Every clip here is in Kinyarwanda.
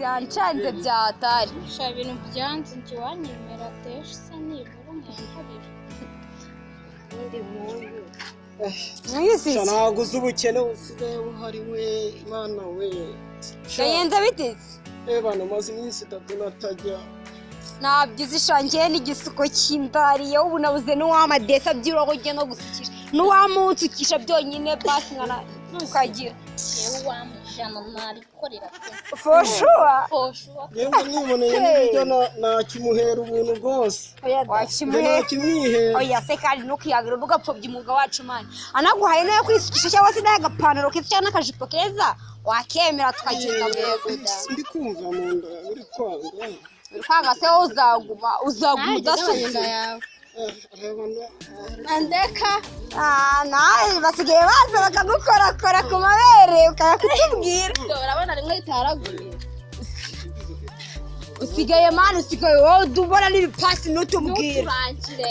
byancanze byatari sha ibintu byanze njye wanyemera tesha se nibura umwankorera ndi muyu mwisi ntabwo ubukene usigaye buhari we Imana we Genda biteze bana maze iminsi 3 natajya nabyize ishangiye n'igisuko cy'indariye ubu nabuze n'uwamadesa byiro ko gye no gusukisha n'uwamunsukisha byonyine basi nkana ukagira yewe wamujana narikorera for sure yemwe niboneye n'ibyo nakimuhera ubuntu bwose wakimuhera oya se kandi nukiyagira ugapfobya umwuga wacu mani anaguhaye nayo kwisukisha cyangwa se n'agapantaro keza cyangwa n'akajipo keza wakemera tukagenda guda ndi kumva mu nda uri kwanga kwanga se uzaguma udasubira andeka nawe basigaye baza bakagukorakora ku mabere ukayakutubwira urabona rimwe ritaraguye usigaye mani usigaye wowe dubona n'ibipasi n'utubwira urangire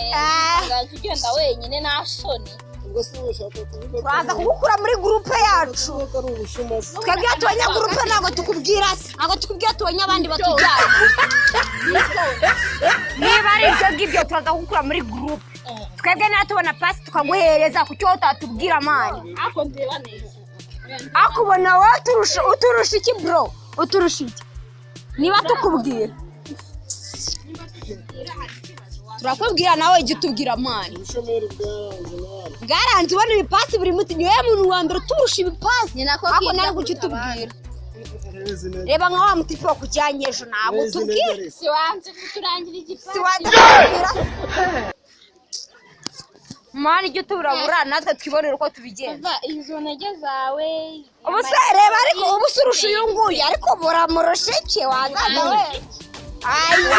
ugenda wenyine nta soni ubwo se ushaka kuvuga turaza kugukura muri groupe yacu ko ari ubushumasi twebwe tubanya groupe ntabwo tukubwira se ntabwo tukubwira tubanya abandi batujyanye niba ari ibyo ngibyo turaza kugukura muri groupe twebwe niba tubona pasi tukaguhereza ku cyo utatubwira mani ako ndeba neza akubona wowe uturusha iki bro uturusha iki niba tukubwira turakubwira nawe ijya utubwira mani ubushomeri bwaranze nawe bwaranze ubona ibipasi buri munsi niwe muntu wa mbere uturusha ibipasi ni nako ako nari gucyo utubwira reba nka wa mutipe wo kujyanye ejo ntabwo utubwira si wanze kuturangira igipasi si wadakubwira mani ijya uturabura natwe twibonera uko tubigenza izo ntege zawe ubu se reba ariko ubu se urusha uyu nguyu ariko buramurusheke wazaza we aya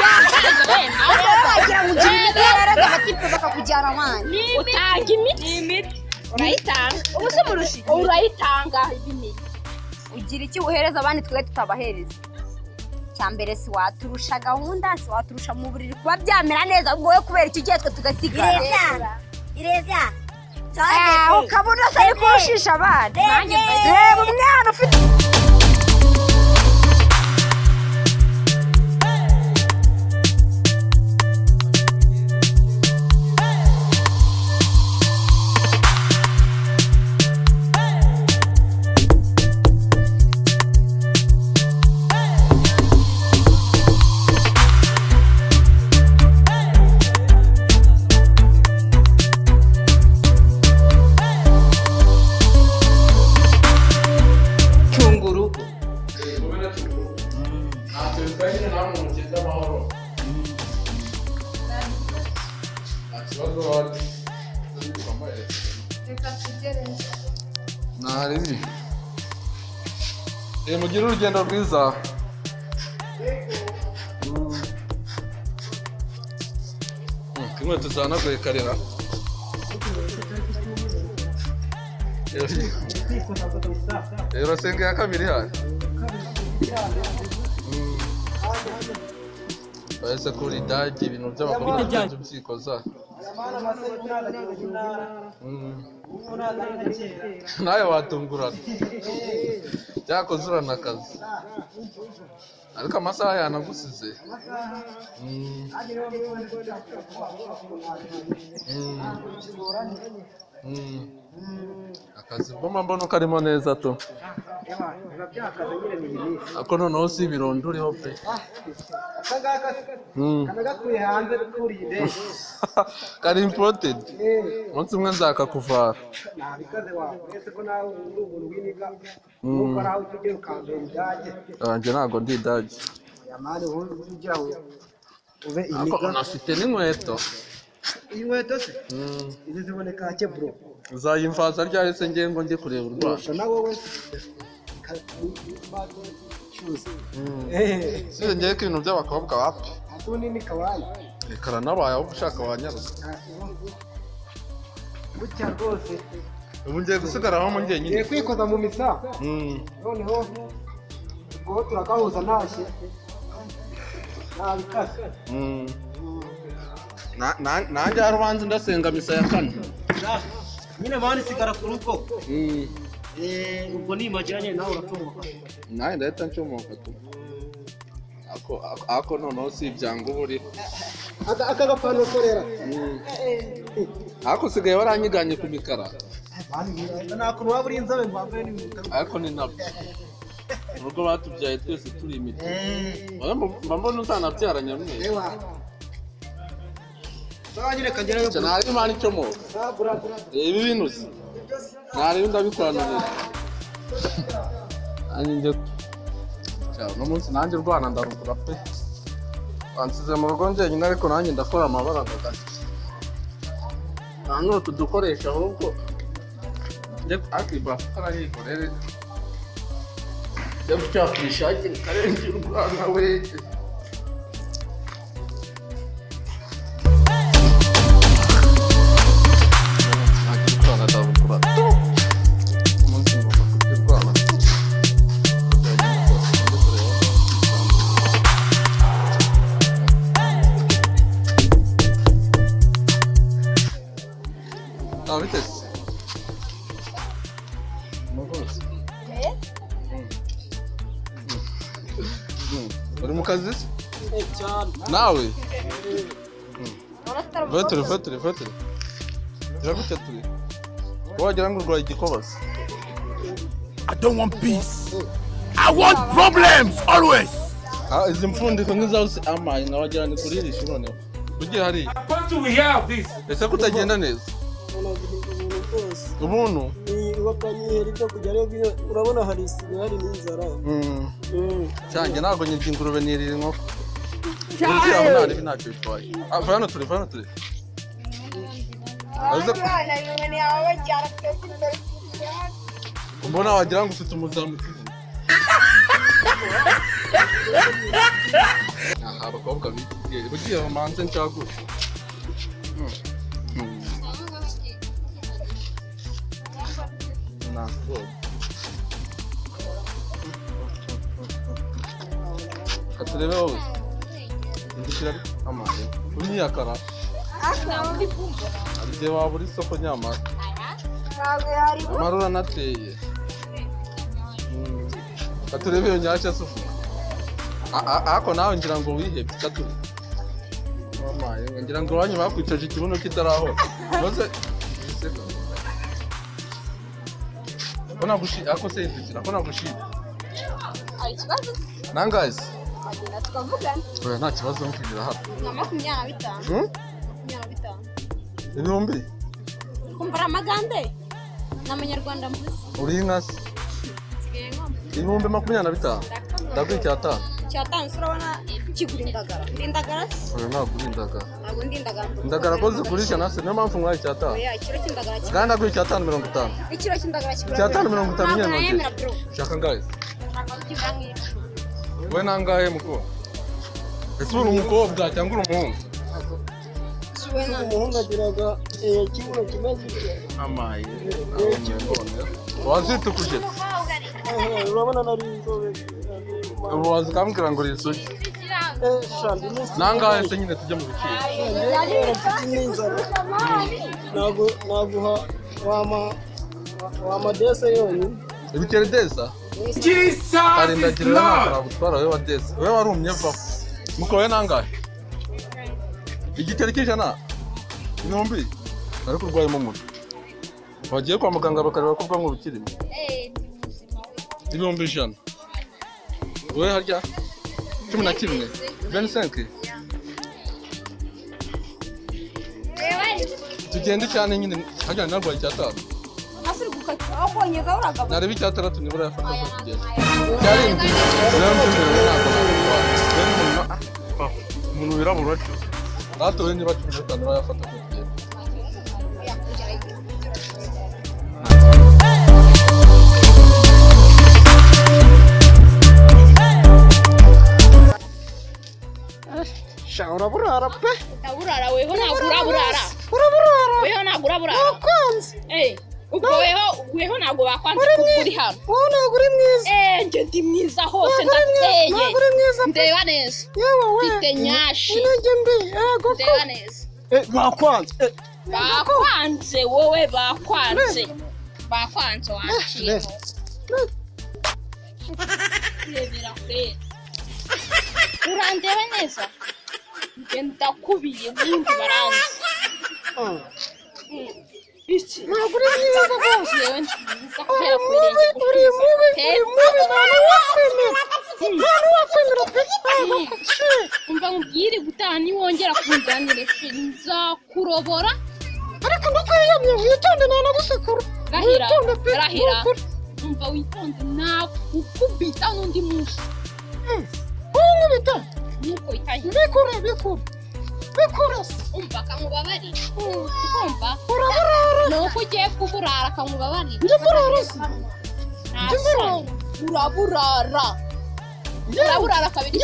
wagira ngo ugire imiti yararaga abatipe bakakujyana mani utanga imiti urayitanga ubu se murusha iki urayitanga imiti ugira iki uhereza abandi twe tutabahereza cyambere si waturusha gahunda si waturusha mu buriri kuba byamera neza ubwo we kubera iki gihe twe tugasigara ireza ukabona se ari kurushisha abandi reba umwana ufite Naribi. Mugire urugendo rwiza. Inkweto zanagoye karera. Rero senge ya kabiri hari. Bahise kuri dagi ibintu by'abakobwa by'ubyikoza. Nawe watungurana cyakoze urana akazi ariko amasaha yanagusize akazi mbona karimo neza to ako noneho si ibirondo uriho pe kari imported umunsi umwe nzakakuvara njye ntabwo ndi idage ariko nafite n'inkweto inkweto se izi ziboneka hake bro uzayimvaza ryari se ngiye ngo ndi kureba u Rwanda na wowe si ngiye ko ibintu by'abakobwa wapi nini kawaii karanabaye aho ushaka wanyaruka gutya rwose ubu ngiye gusigara aho mu njyenyine ngiye kwikoza mu misa noneho ubwo turagahuza ntashye nabikase nanjye hari ubanza ndasenga misa ya kane nyine mani sigara ku rugo ubwo nimagiranye nawe uracomoka nawe ndahita ncomoka tu ako noneho si ibyango buri aka gapano korera ako sigaye waranyiganye ku mikara nako waba uri inzobe mbambaye n'imikara ariko ni nabyo urugo batubyaye twese turi imiti mbona uzanabyaranya mwe Sawanyine kagerayo nari imana icyo mo ibi bintu nari ndabikorana neza anjye cyane no munsi nanjye rwana ndarukura pe ansize mu rugo njye nyine ariko nanjye ndakora amabara ndagati hano tudukoresha ahubwo njye akiba karayikorere njye gucyafisha hakiri kare njye urwana we Vites. Uri mu kazi se? Nawe? Vetri. Iragucya turi. Wagira ngo urwaye igikobasi. I don't want peace. I want problems always. Izi mfundiko nk'izawe amaye nawagira ni kuririsha noneho. Ugiye hari. What do we have this? Ese kutagenda neza? Umuntu wapanye ribyo kujya rero urabona hari hari n'inzara cyane ntago nyirya ingurube nirira inkoko ugiye aho nari binacyo bitwaye fano turi mbona wagira ngo ufite umuzamu aha abakobwa bigiye ugiye bamanze ncagura katurebe wowe ndikira amaye unyakara arije waba uri soko nyamara amarura nateye katurebe yo nyashya sufu ako nawe ngira ngo wihebye katuri amaye ngira ngo wanyu bakwicaje ikibuno kitaraho nose kona gushi ako se ndikira kona gushi Ari kibazo nangazi agenda tukavugana oya nta kibazo nkugira hano na 25 ibihumbi kumbara amagande n'amanyarwanda mvuze uri inkasi ibihumbi 25 ndakwicyata cyatanu urabona kigura indagara oya ntabwo indagara ntabwo ndindagara indagara ko zigurisha nase niyo mpamvu mwaye cyata oya ikiro cy'indagara kandi ndakwicyata 50 ikiro cy'indagara kigura cyata 50 nyine shaka ngaye we nangahe muko ese uri umukobwa cyangwa uri umuhungu umuhungu agiraga ikibuno kimeze amaye wazitukuje urabona nari inzobe wazi kambwira ngo risuki nangahe se nyine tujye mu biciro naguha wama dese yonyine ibikeri desa Jesus ari is ndagirira Lord. ntabwo gutwara we wa desa we warumye vaho mukowe nangahe igikeri cy'ijana ibihumbi ariko urwayemo umutwe wagiye kwa muganga bakareba ko bwangu bukirimo ibihumbi 100 we harya 11 25 tugende cyane nyine hajya narwaye cyatanu asuri gukata aho konyeza uragaba nareba icyatandatu nibura yafata ko kugenda cyarindi umuntu wirabura cyo batowe niba 15 bayafata ko kugenda Shaura burara pe. Urara weho nagura burara. Burara. Weho nagura burara. Kwanza. Ubwo weho nago bakwanze kuri hano. Wowe naguri mwiza. Nje ndi mwiza hose ndateye. Naguri mwiza. Ndeba neza. Yewe we. Mfite nyashi. Intege mbi. Goko. Ndeba neza. Bakwanze. Bakwanze wowe bakwanze. Bakwanze wanciye. Yebera kwe. urandeba neza ngenda kubiye ubundi baranzi iki ntabwo uri mwiza rwose yewe nziza kubera kwirenge uri mubi ntabwo wakwemera pe umva nkubwire gutaha niwongera kunganire pe nzakurobora ariko ndakwiyamye witonde nanagusekura rahira umva witonde nakukubita n'undi munsi unkubita nuko itangira bikura umva kamubabarira umva nuko ugiye kuburara kamubabarira njye mburara se uraburara kabiri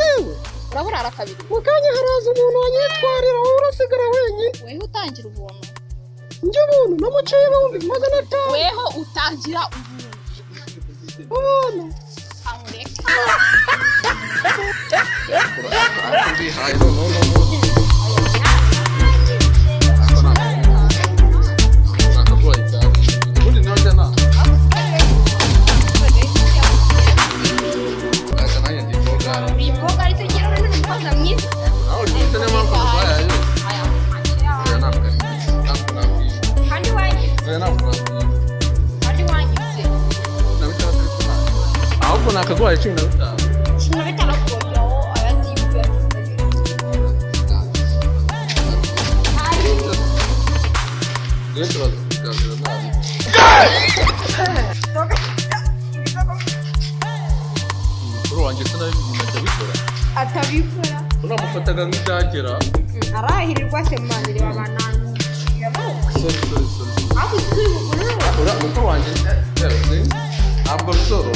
uraburara kabiri mukanya haraza umuntu wanyitwarira wowe urasigara wenyine weho utangira ubuntu njye ubuntu namuciye ibihumbi 500 weho utangira ubuntu kamureka ahubwo nakagwaye 15 atabikora unamufataga nk'icyagera arahirirwa se manire babanangu ako turi bugurura umukuru wanjye ntabwo bisoro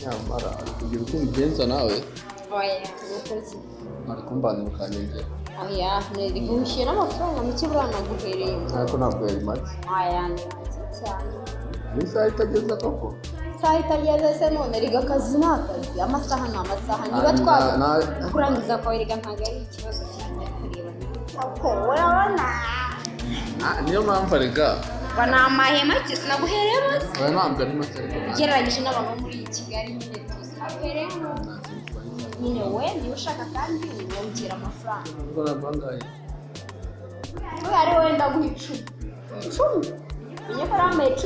nyamara kugira uko ubigenza nawe oya ukoze ari kumbanira ukanegera oya nari gushira amafaranga muke burana guhereye ariko ntabwo yari make oya ni make cyane isaha itageze koko isaha itageze se none riga akazi ni akazi amasaha ni amasaha niba kurangiza kwawe riga ntabwo ari ikibazo cyane kureba ko urabona niyo mpamvu arega bana amahema ki sinaguhereye bose oya ntabwo ari make ugereranyije n'abantu muri Kigali nyine tuzahereye nyine we niba ushaka kandi wongera amafaranga ubwo nabangaye ari wenda guha 10 Inyo karama 16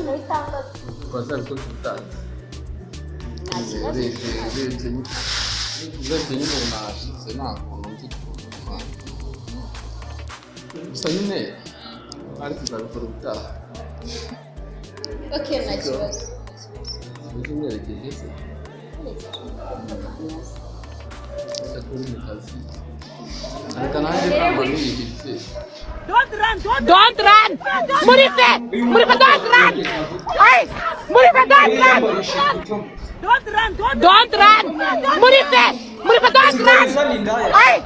twazabikoze utanze urebye nyine unashitse nta kuntu nzi gusa nyine ari tuzabikora ubutaha okay nta kibazo uzi mwerekeje se ese kuri mu kazi reka nanjye ntabwo niyihitse Don't run! Murife, don't run! Hey! Murife, don't run! Don't run! Murife, don't run! Hey!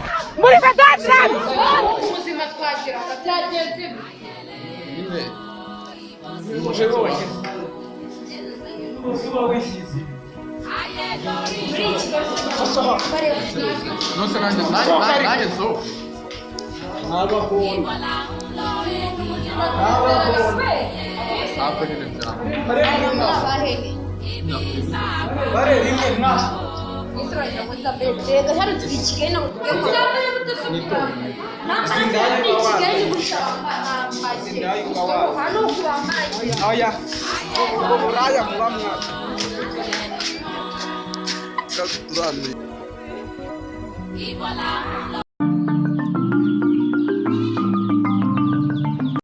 Murife, don't run! ubuzima twagira byagenze nyine nose nanjye nsohoke ntabwo nyine rega hari turi Kigali nabo tugiye hano kurambara oya ubwo buraya muba mwaka turane